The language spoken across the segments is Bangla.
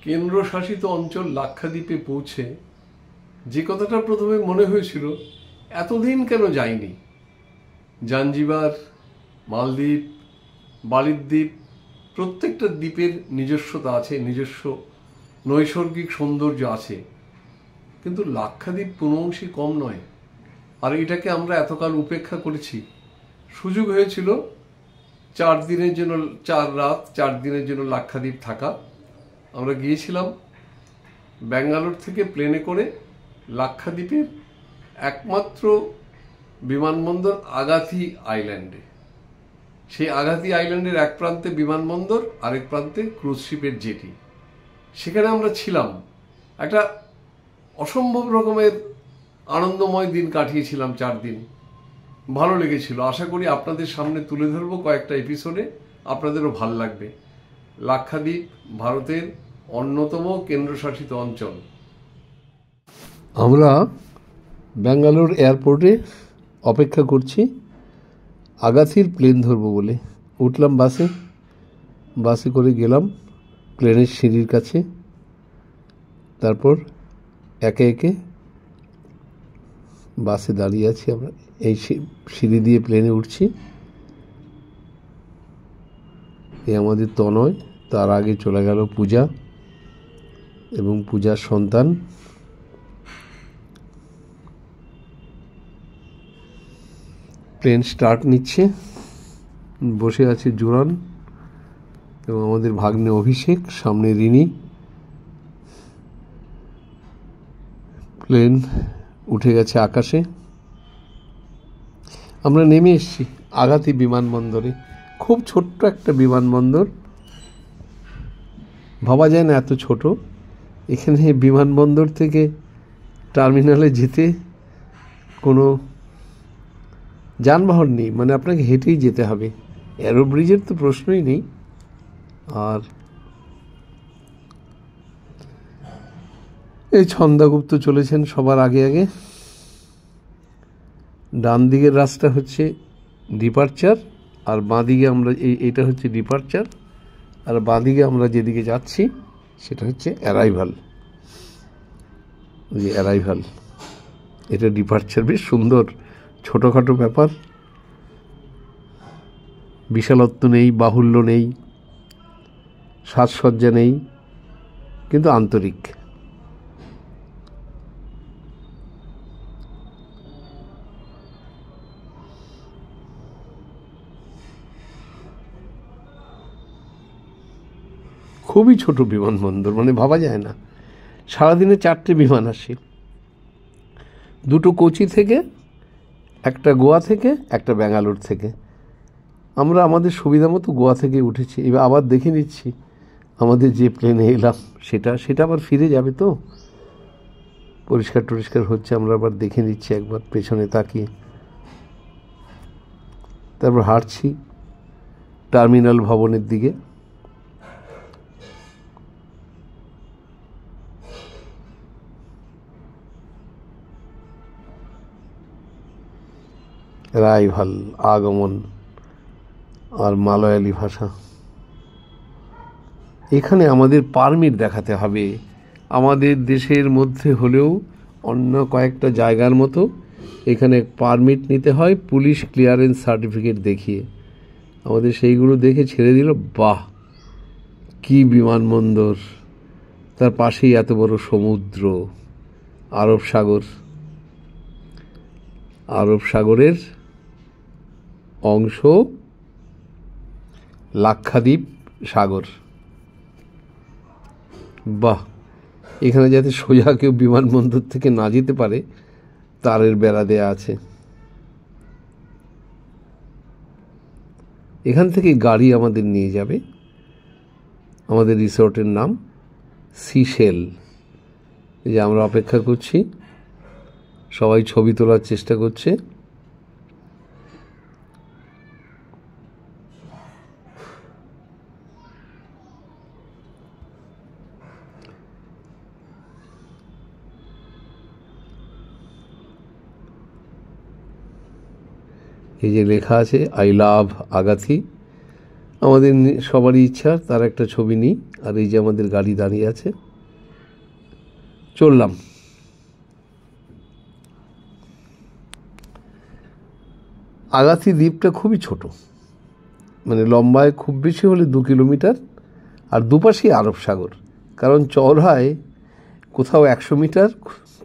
কেন্দ্রশাসিত অঞ্চল লাক্ষাদ্বীপে পৌঁছে যে কথাটা প্রথমে মনে হয়েছিল, এতদিন কেন যাইনি। জাঞ্জিবার, মালদ্বীপ, বালির দ্বীপ, প্রত্যেকটা দ্বীপের নিজস্বতা আছে, নিজস্ব নৈসর্গিক সৌন্দর্য আছে, কিন্তু লাক্ষাদ্বীপ কোনো অংশে কম নয়। আর এটাকে আমরা এতকাল উপেক্ষা করেছি। সুযোগ হয়েছিল 4 দিনের জন্য, 4 রাত 4 দিনের জন্য লাক্ষাদ্বীপ থাকা। আমরা গিয়েছিলাম ব্যাঙ্গালোর থেকে প্লেনে করে লাক্ষাদ্বীপের একমাত্র বিমানবন্দর আগাথি আইল্যান্ডে। সেই আগাথি আইল্যান্ডের এক প্রান্তে বিমানবন্দর, আরেক প্রান্তে ক্রুজ শিপের জেটি। সেখানে আমরা ছিলাম, একটা অসম্ভব রকমের আনন্দময় দিন কাটিয়েছিলাম। 4 দিন ভালো লেগেছিল। আশা করি আপনাদের সামনে তুলে ধরবো কয়েকটা এপিসোডে, আপনাদেরও ভাল লাগবে। লাক্ষাদ্বীপ ভারতের অন্যতম কেন্দ্রশাসিত অঞ্চল। আমরা ব্যাঙ্গালোর এয়ারপোর্টে অপেক্ষা করছি আগাথির প্লেন ধরবো বলে। উঠলাম বাসে করে গেলাম প্লেনের সিঁড়ির কাছে। তারপর একে একে বাসে দাঁড়িয়ে আছি আমরা, এই সিঁড়ি দিয়ে প্লেনে উঠছি। এ আমাদের তনয়, তার আগে চলে গেল পূজা এবং পূজার সন্তান। প্লেন স্টার্ট নিচ্ছে, বসে আছে জোরান এবং আমাদের ভাগ্নে অভিষেক, সামনে রিনি। প্লেন উঠে গেছে আকাশে। আমরা নেমে এসেছি আগাথি বিমানবন্দরে। খুব ছোট্ট একটা বিমানবন্দর, ভাবা যায় না এত ছোট। এখানে বিমানবন্দর থেকে টার্মিনালে যেতে কোনো যানবাহন নেই, মানে আপনাকে হেঁটেই যেতে হবে। এরো ব্রিজের তো প্রশ্নই নেই। আর এই ছন্দাগুপ্ত চলেছেন সবার আগে আগে। ডান দিকের রাস্তা হচ্ছে ডিপারচার, আর বাঁ দিকে আমরা এইটা হচ্ছে ডিপারচার, আর বাঁ দিকে আমরা যেদিকে যাচ্ছি সেটা হচ্ছে অ্যারাইভাল। যে অ্যারাইভাল, এটা ডিপারচার। বেশ সুন্দর, ছোটোখাটো ব্যাপার, বিশালত্ব নেই, বাহুল্য নেই, সাজসজ্জা নেই, কিন্তু আন্তরিক। খুবই ছোট বিমানবন্দর, মানে ভাবা যায় না। সারাদিনে 4টে বিমান আসে, 2টো কোচি থেকে, একটা গোয়া থেকে, একটা ব্যাঙ্গালোর থেকে। আমরা আমাদের সুবিধা মতো গোয়া থেকে উঠেছি। এবার আবার দেখে নিচ্ছি আমাদের যে প্লেনে এলাম সেটা আবার ফিরে যাবে তো, পরিষ্কার হচ্ছে। আমরা আবার দেখে নিচ্ছি একবার পেছনে তাকিয়ে। তারপর হাঁটছি টার্মিনাল ভবনের দিকে। রাইভাল, আগমন আর মালয়ালি ভাষা। এখানে আমাদের পারমিট দেখাতে হবে। আমাদের দেশের মধ্যে হলেও অন্য কয়েকটা জায়গার মতো এখানে পারমিট নিতে হয়, পুলিশ ক্লিয়ারেন্স সার্টিফিকেট দেখিয়ে। আমাদের সেইগুলো দেখে ছেড়ে দিল। বাহ, কি বিমানবন্দর! তার পাশেই এত বড় সমুদ্র, আরব সাগর। আরব সাগরের অংশ লাক্ষাদ্বীপ সাগর। বাহ, এখানে যাতে সোজা কেউ বিমানবন্দর থেকে না যেতে পারে তারের বেড়া দেয়া আছে। এখান থেকে গাড়ি আমাদের নিয়ে যাবে। আমাদের রিসোর্টের নাম সিশেল। এই যে আমরা অপেক্ষা করছি, সবাই ছবি তোলার চেষ্টা করছে। এই যে লেখা আছে আই লাভ আগাথি, আমাদের সবারই ইচ্ছা তার একটা ছবি নিই। আর এই যে আমাদের গাড়ি দাঁড়িয়ে আছে, চললাম। আগাথি দ্বীপটা খুবই ছোট, মানে লম্বায় খুব বেশি হলে 2 কিলোমিটার, আর দুপাশেই আরব সাগর। কারণ চওড়ায় কোথাও 100 মিটার,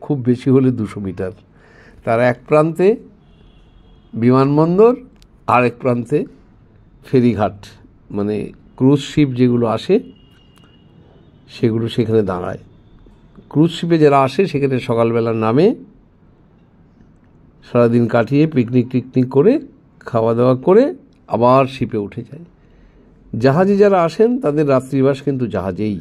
খুব বেশি হলে 200 মিটার। তার এক প্রান্তে বিমানবন্দর, আর এক প্রান্তে ফেরিঘাট, মানে ক্রুজ শিপ যেগুলো আসে সেগুলো সেখানে দাঁড়ায়। ক্রুজ শিপে যারা আসে সেখানে সকালবেলা নামে, সারাদিন কাটিয়ে পিকনিক টিকনিক করে খাওয়া দাওয়া করে আবার শিপে উঠে যায়। জাহাজে যারা আসেন তাদের রাত্রিবাস কিন্তু জাহাজেই।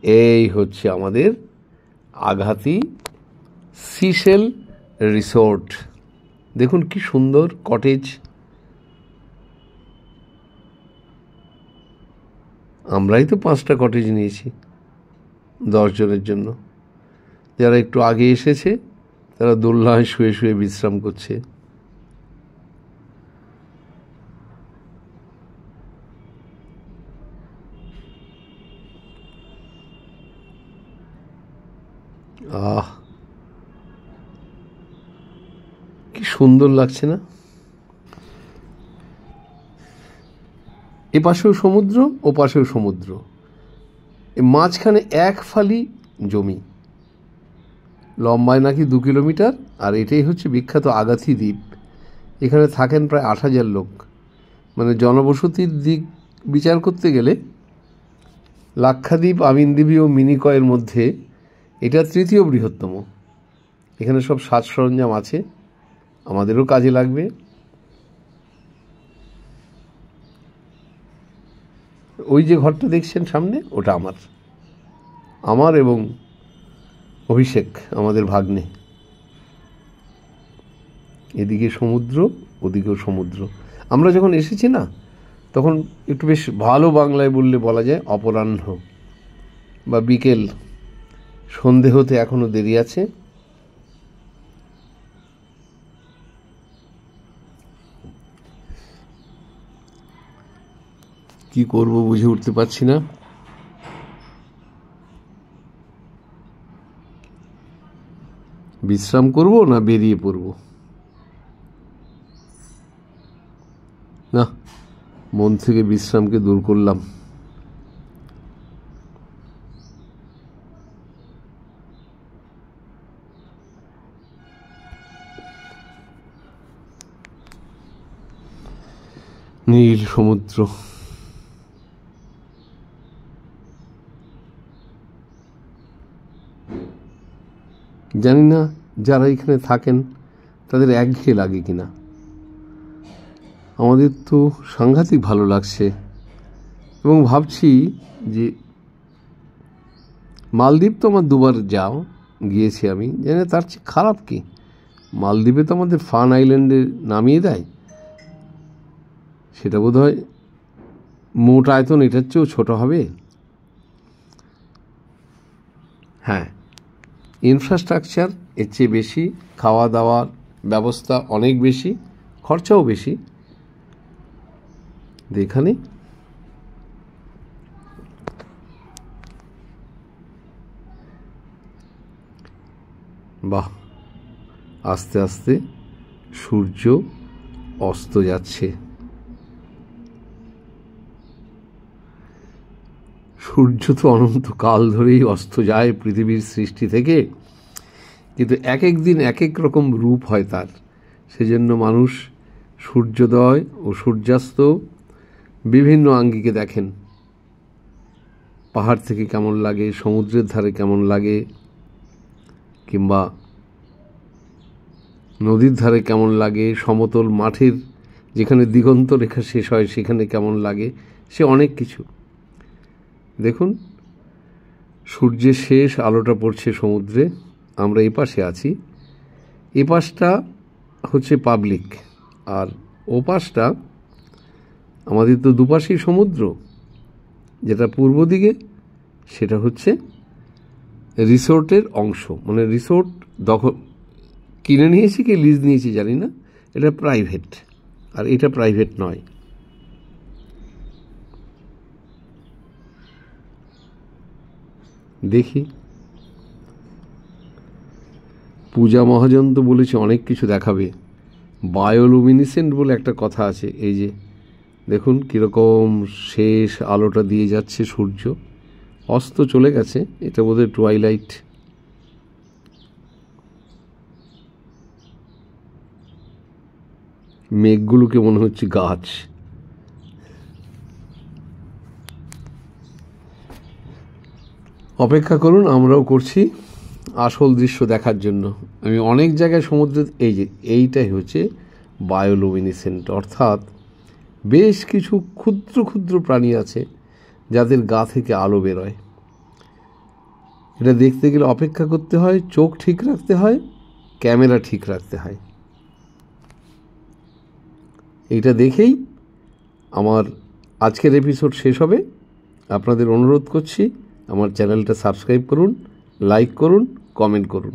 এই হচ্ছে আমাদের আগাথি সিশেল রিসোর্ট। দেখুন কি সুন্দর কটেজ। আমরাই তো 5টা কটেজ নিয়েছি 10 জনের জন্য। যারা একটু আগে এসেছে তারা দোলনায় শুয়ে শুয়ে বিশ্রাম করছে। কি সুন্দর লাগছে না? এ পাশেও সমুদ্র, ও পাশেও সমুদ্র, মাঝখানে এক ফালি জমি, লম্বায় নাকি 2 কিলোমিটার। আর এটাই হচ্ছে বিখ্যাত আগাথি দ্বীপ। এখানে থাকেন প্রায় 8,000 লোক। মানে জনবসতির দিক বিচার করতে গেলে লাক্ষাদ্বীপ, আমিনদ্বীপী ও মিনিকয়ের মধ্যে এটা 3য় বৃহত্তম। এখানে সব সাজ সরঞ্জাম আছে, আমাদেরও কাজে লাগবে। ওই যে ঘরটা দেখছেন সামনে, ওটা আমার এবং অভিষেক, আমাদের ভাগ্নে। এদিকে সমুদ্র, ওদিকেও সমুদ্র। আমরা যখন এসেছি না, তখন একটু বেশ ভালো বাংলায় বললে বলা যায় অপরাহ্ন বা বিকেল, সন্ধে হতে এখনো দেরি আছে। কি করব বুঝে উঠতে পারছি না। বিশ্রাম করব না বেরিয়ে পড়ব? না, মন থেকে বিশ্রামকে দূর করলাম। নীল সমুদ্র, জানি না যারা এখানে থাকেন তাদের একঘেয়ে লাগে কিনা। আমাদের তো সাংঘাতিক ভালো লাগছে। এবং ভাবছি যে মালদ্বীপ তো আমার 2বার গিয়েছি আমি, জানি তার চেয়ে খারাপ কি। মালদ্বীপে তো আমাদের ফান আইল্যান্ডে নামিয়ে দেয়, সেটা বোধ হয় মোট আয়তন এটার চেয়েও ছোট হবে। হ্যাঁ, ইনফ্রাস্ট্রাকচার এর চেয়ে বেশি, খাওয়া দাওয়ার ব্যবস্থা অনেক বেশি, খরচাও বেশি। এখানে বাহ, আস্তে আস্তে সূর্য অস্ত যাচ্ছে। সূর্য তো অনন্তকাল ধরেই অস্ত যায় পৃথিবীর সৃষ্টি থেকে, কিন্তু এক এক দিন এক এক রকম রূপ হয় তার। সেজন্য মানুষ সূর্যোদয় ও সূর্যাস্ত বিভিন্ন আঙ্গিকে দেখেন। পাহাড় থেকে কেমন লাগে, সমুদ্রের ধারে কেমন লাগে, কিংবা নদীর ধারে কেমন লাগে, সমতল মাঠের যেখানে দিগন্ত রেখা শেষ হয় সেখানে কেমন লাগে, সে অনেক কিছু। দেখুন, সূর্যের শেষ আলোটা পড়ছে সমুদ্রে। আমরা এই পাশে আছি, এ পাশটা হচ্ছে পাবলিক, আর ও পাশটা আমাদের তো দুপাশেই সমুদ্র। যেটা পূর্ব দিকে সেটা হচ্ছে রিসোর্টের অংশ, মানে রিসোর্ট দখল কিনে নিয়েছি কি লিজ নিয়েছি জানি না, এটা প্রাইভেট, আর এটা প্রাইভেট নয়। দেখি, পূজা মহাজন তো বলেছে অনেক কিছু দেখাবে। বায়োলুমিনিসেন্ট বলে একটা কথা আছে, এই যে দেখুন কীরকম শেষ আলোটা দিয়ে যাচ্ছে, সূর্য অস্ত চলে গেছে, এটা বোধহয় টুয়াইলাইট। মেঘগুলোকে মনে হচ্ছে গাছ। অপেক্ষা করুন, আমরাও করছি আসল দৃশ্য দেখার জন্য। আমি অনেক জায়গায় সমুদ্রে, এই যে এইটাই হচ্ছে বায়োলুমিনিসেন্ট, অর্থাৎ বেশ কিছু ক্ষুদ্র ক্ষুদ্র প্রাণী আছে যাদের গা থেকে আলো বেরোয়। এটা দেখতে গেলে অপেক্ষা করতে হয়, চোখ ঠিক রাখতে হয়, ক্যামেরা ঠিক রাখতে হয়। এইটা দেখেই আমার আজকের এপিসোড শেষ হবে। আপনাদের অনুরোধ করছি আমার চ্যানেলটা সাবস্ক্রাইব করুন, লাইক করুন, কমেন্ট করুন।